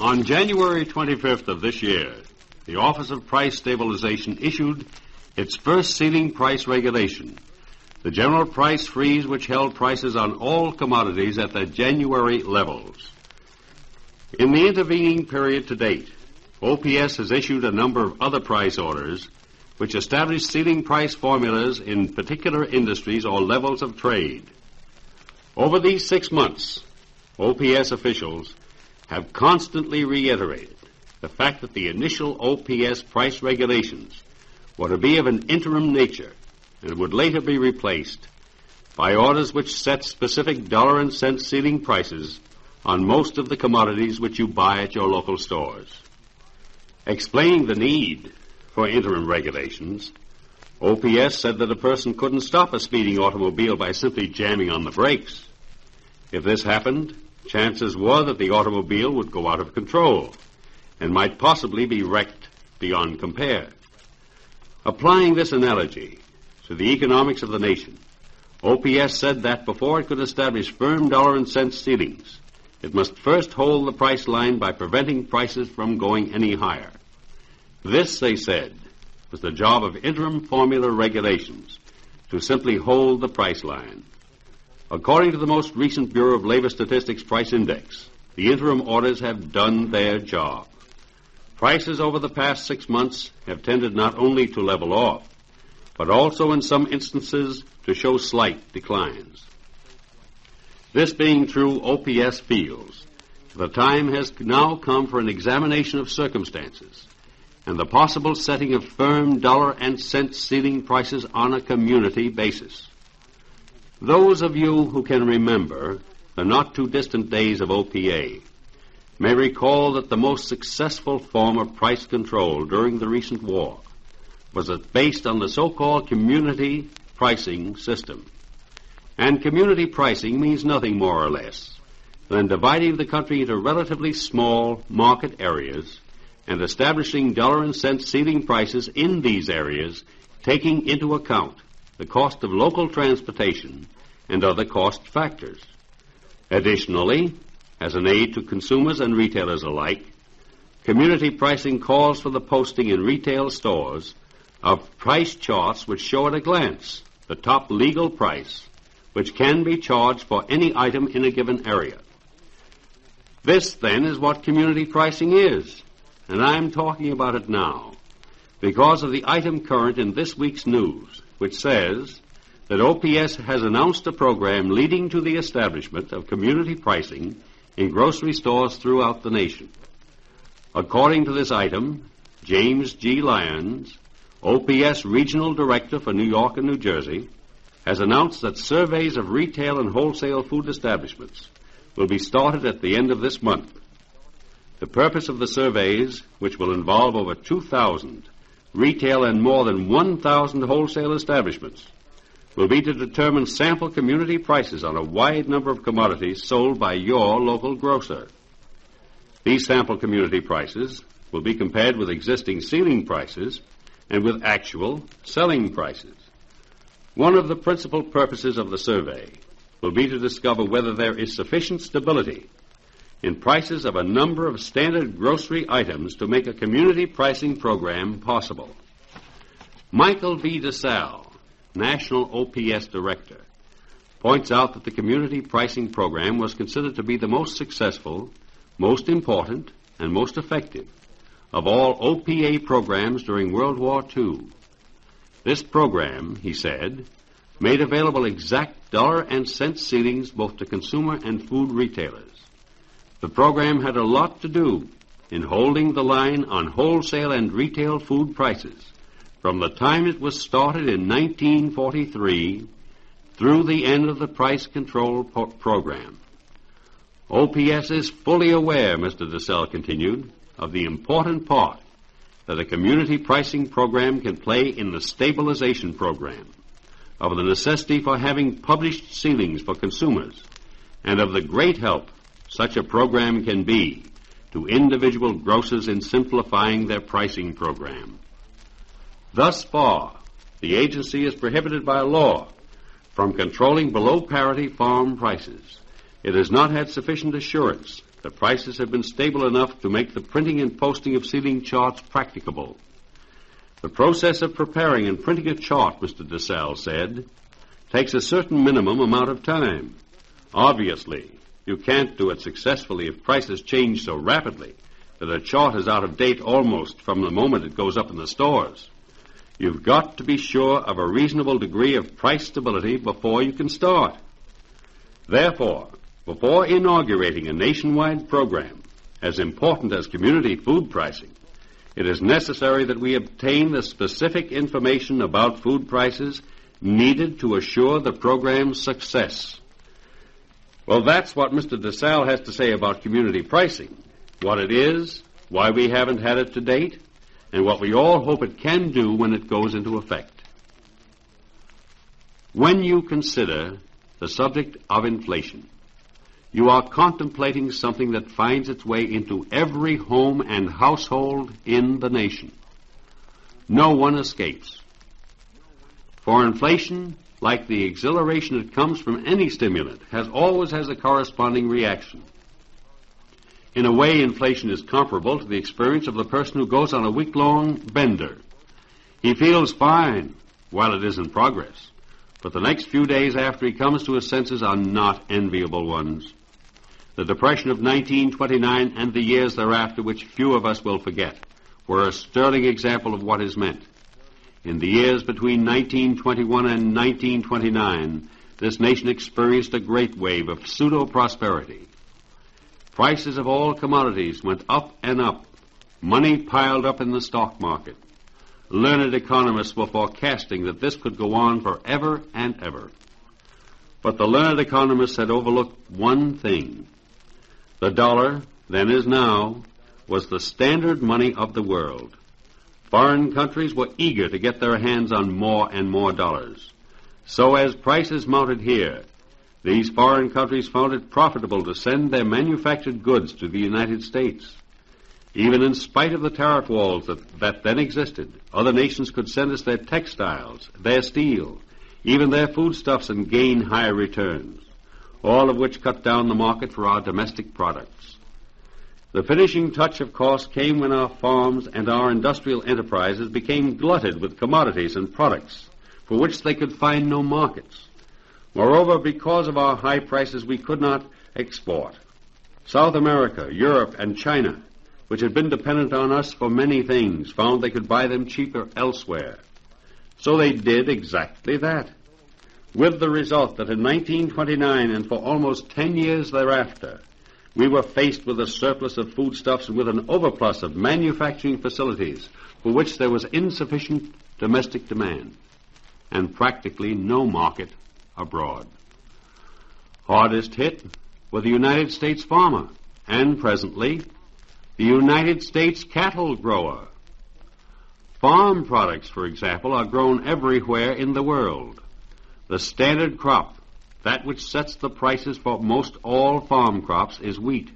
On January 25th of this year, the Office of Price Stabilization issued its first ceiling price regulation, the general price freeze which held prices on all commodities at their January levels. In the intervening period to date, OPS has issued a number of other price orders which establish ceiling price formulas in particular industries or levels of trade. Over these 6 months, OPS officials have constantly reiterated the fact that the initial OPS price regulations were to be of an interim nature and would later be replaced by orders which set specific dollar and cent ceiling prices on most of the commodities which you buy at your local stores. Explaining the need for interim regulations, OPS said that a person couldn't stop a speeding automobile by simply jamming on the brakes. If this happened, chances were that the automobile would go out of control and might possibly be wrecked beyond compare. Applying this analogy to the economics of the nation, OPS said that before it could establish firm dollar and cent ceilings, it must first hold the price line by preventing prices from going any higher. This, they said, was the job of interim formula regulations, to simply hold the price line. According to the most recent Bureau of Labor Statistics Price Index, the interim orders have done their job. Prices over the past 6 months have tended not only to level off, but also in some instances to show slight declines. This being true, OPS feels the time has now come for an examination of circumstances and the possible setting of firm dollar and cent ceiling prices on a community basis. Those of you who can remember the not-too-distant days of OPA may recall that the most successful form of price control during the recent war was based on the so-called community pricing system. And community pricing means nothing more or less than dividing the country into relatively small market areas and establishing dollar and cent ceiling prices in these areas, taking into account the cost of local transportation and other cost factors. Additionally, as an aid to consumers and retailers alike, community pricing calls for the posting in retail stores of price charts which show at a glance the top legal price which can be charged for any item in a given area. This, then, is what community pricing is, and I'm talking about it now because of the item current in this week's news, which says that OPS has announced a program leading to the establishment of community pricing in grocery stores throughout the nation. According to this item, James G. Lyons, OPS Regional Director for New York and New Jersey, has announced that surveys of retail and wholesale food establishments will be started at the end of this month. The purpose of the surveys, which will involve over 2,000 retail and more than 1,000 wholesale establishments, will be to determine sample community prices on a wide number of commodities sold by your local grocer. These sample community prices will be compared with existing ceiling prices and with actual selling prices. One of the principal purposes of the survey will be to discover whether there is sufficient stability in prices of a number of standard grocery items to make a community pricing program possible. Michael V. DeSalle, National OPS Director, points out that the community pricing program was considered to be the most successful, most important, and most effective of all OPA programs during World War II. This program, he said, made available exact dollar and cent ceilings both to consumer and food retailers. The program had a lot to do in holding the line on wholesale and retail food prices from the time it was started in 1943 through the end of the price control program. OPS is fully aware, Mr. DeSalle continued, of the important part that a community pricing program can play in the stabilization program, of the necessity for having published ceilings for consumers, and of the great help such a program can be to individual grocers in simplifying their pricing program. Thus far, the agency is prohibited by law from controlling below parity farm prices. It has not had sufficient assurance the prices have been stable enough to make the printing and posting of ceiling charts practicable. The process of preparing and printing a chart, Mr. DeSalle said, takes a certain minimum amount of time. Obviously, you can't do it successfully if prices change so rapidly that a chart is out of date almost from the moment it goes up in the stores. You've got to be sure of a reasonable degree of price stability before you can start. Therefore, before inaugurating a nationwide program as important as community food pricing, it is necessary that we obtain the specific information about food prices needed to assure the program's success. Well, that's what Mr. DeSalle has to say about community pricing, what it is, why we haven't had it to date, and what we all hope it can do when it goes into effect. When you consider the subject of inflation, you are contemplating something that finds its way into every home and household in the nation. No one escapes. For inflation, like the exhilaration that comes from any stimulant, always has a corresponding reaction. In a way, inflation is comparable to the experience of the person who goes on a week-long bender. He feels fine while it is in progress, but the next few days after he comes to his senses are not enviable ones. The Depression of 1929 and the years thereafter, which few of us will forget, were a sterling example of what is meant. In the years between 1921 and 1929, this nation experienced a great wave of pseudo-prosperity. Prices of all commodities went up and up. Money piled up in the stock market. Learned economists were forecasting that this could go on forever and ever. But the learned economists had overlooked one thing. The dollar, then as now, was the standard money of the world. Foreign countries were eager to get their hands on more and more dollars. So as prices mounted here, these foreign countries found it profitable to send their manufactured goods to the United States. Even in spite of the tariff walls that then existed, other nations could send us their textiles, their steel, even their foodstuffs, and gain higher returns, all of which cut down the market for our domestic products. The finishing touch, of course, came when our farms and our industrial enterprises became glutted with commodities and products for which they could find no markets. Moreover, because of our high prices, we could not export. South America, Europe, and China, which had been dependent on us for many things, found they could buy them cheaper elsewhere. So they did exactly that, with the result that in 1929 and for almost 10 years thereafter, we were faced with a surplus of foodstuffs and with an overplus of manufacturing facilities for which there was insufficient domestic demand and practically no market abroad. Hardest hit were the United States farmer and, presently, the United States cattle grower. Farm products, for example, are grown everywhere in the world. The standard crop, that which sets the prices for most all farm crops, is wheat.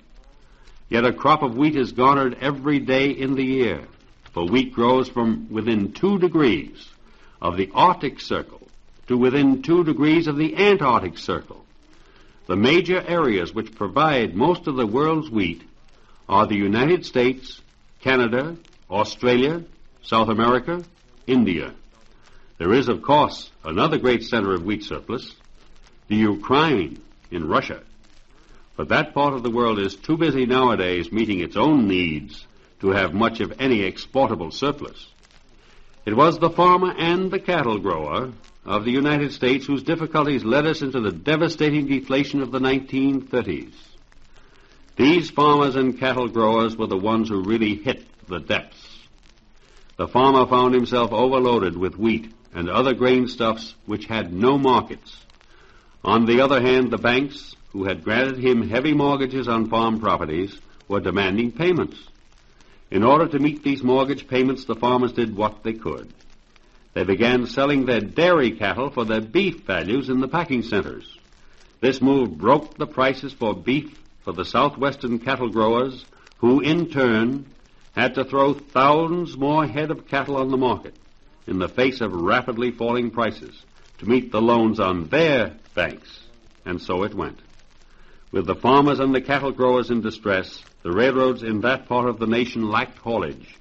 Yet a crop of wheat is garnered every day in the year, for wheat grows from within 2 degrees of the Arctic Circle to within 2 degrees of the Antarctic Circle. The major areas which provide most of the world's wheat are the United States, Canada, Australia, South America, India. There is, of course, another great center of wheat surplus, the Ukraine in Russia. But that part of the world is too busy nowadays meeting its own needs to have much of any exportable surplus. It was the farmer and the cattle grower of the United States whose difficulties led us into the devastating deflation of the 1930s. These farmers and cattle growers were the ones who really hit the depths. The farmer found himself overloaded with wheat and other grainstuffs which had no markets. On the other hand, the banks, who had granted him heavy mortgages on farm properties, were demanding payments. In order to meet these mortgage payments, the farmers did what they could. They began selling their dairy cattle for their beef values in the packing centers. This move broke the prices for beef for the southwestern cattle growers, who in turn had to throw thousands more head of cattle on the market in the face of rapidly falling prices to meet the loans on their banks, and so it went. With the farmers and the cattle growers in distress, the railroads in that part of the nation lacked haulage.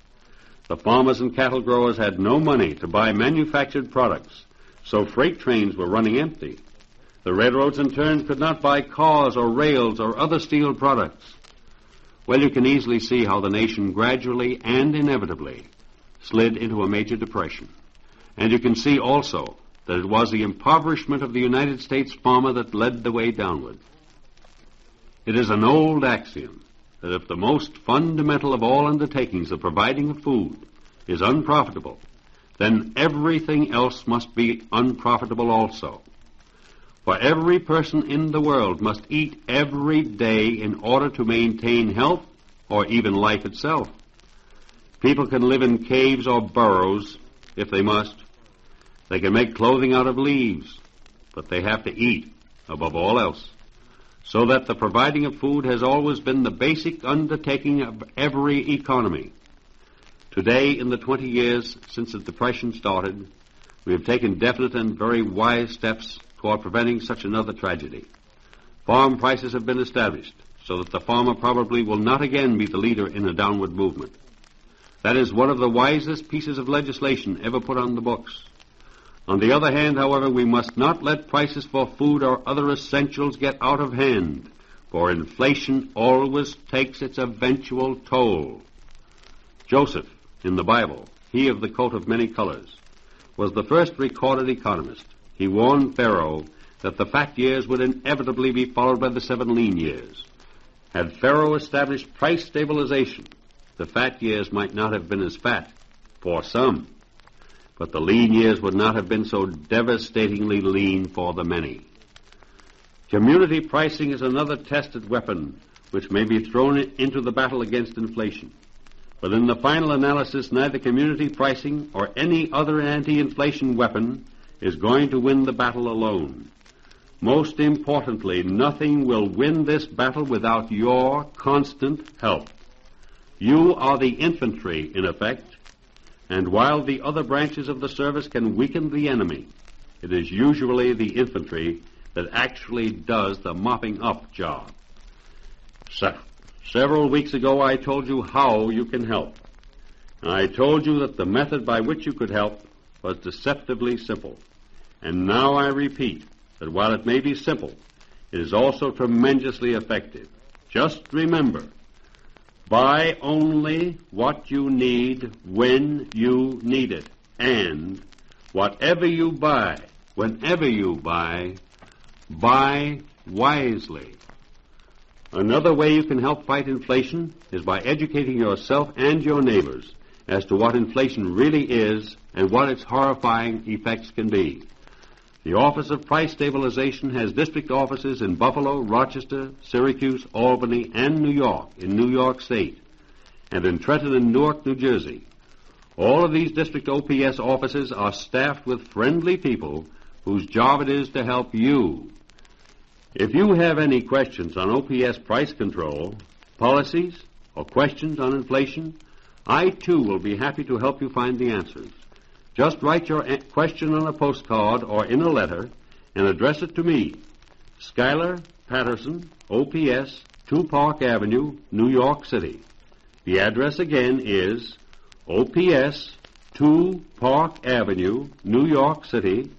The farmers and cattle growers had no money to buy manufactured products, so freight trains were running empty. The railroads, in turn, could not buy cars or rails or other steel products. Well, you can easily see how the nation gradually and inevitably slid into a major depression. And you can see also that it was the impoverishment of the United States farmer that led the way downward. It is an old axiom that if the most fundamental of all undertakings, the providing of food, is unprofitable, then everything else must be unprofitable also. For every person in the world must eat every day in order to maintain health or even life itself. People can live in caves or burrows if they must. They can make clothing out of leaves, but they have to eat above all else. So that the providing of food has always been the basic undertaking of every economy. Today, in the 20 years since the Depression started, we have taken definite and very wise steps toward preventing such another tragedy. Farm prices have been established so that the farmer probably will not again be the leader in a downward movement. That is one of the wisest pieces of legislation ever put on the books. On the other hand, however, we must not let prices for food or other essentials get out of hand, for inflation always takes its eventual toll. Joseph, in the Bible, he of the coat of many colors, was the first recorded economist. He warned Pharaoh that the fat years would inevitably be followed by the 7 lean years. Had Pharaoh established price stabilization, the fat years might not have been as fat, for some, but the lean years would not have been so devastatingly lean for the many. Community pricing is another tested weapon which may be thrown into the battle against inflation. But in the final analysis, neither community pricing or any other anti-inflation weapon is going to win the battle alone. Most importantly, nothing will win this battle without your constant help. You are the infantry, in effect, and while the other branches of the service can weaken the enemy, it is usually the infantry that actually does the mopping up job. Several weeks ago, I told you how you can help. I told you that the method by which you could help was deceptively simple. And now I repeat that while it may be simple, it is also tremendously effective. Just remember, buy only what you need when you need it. And whatever you buy, whenever you buy wisely. Another way you can help fight inflation is by educating yourself and your neighbors as to what inflation really is and what its horrifying effects can be. The Office of Price Stabilization has district offices in Buffalo, Rochester, Syracuse, Albany, and New York in New York State, and in Trenton and Newark, New Jersey. All of these district OPS offices are staffed with friendly people whose job it is to help you. If you have any questions on OPS price control, policies, or questions on inflation, I, too, will be happy to help you find the answers. Just write your question on a postcard or in a letter and address it to me, Schuyler Patterson, OPS, 2 Park Avenue, New York City. The address again is OPS, 2 Park Avenue, New York City.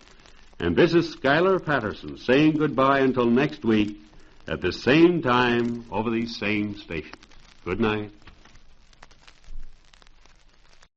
And this is Schuyler Patterson saying goodbye until next week at the same time over these same stations. Good night.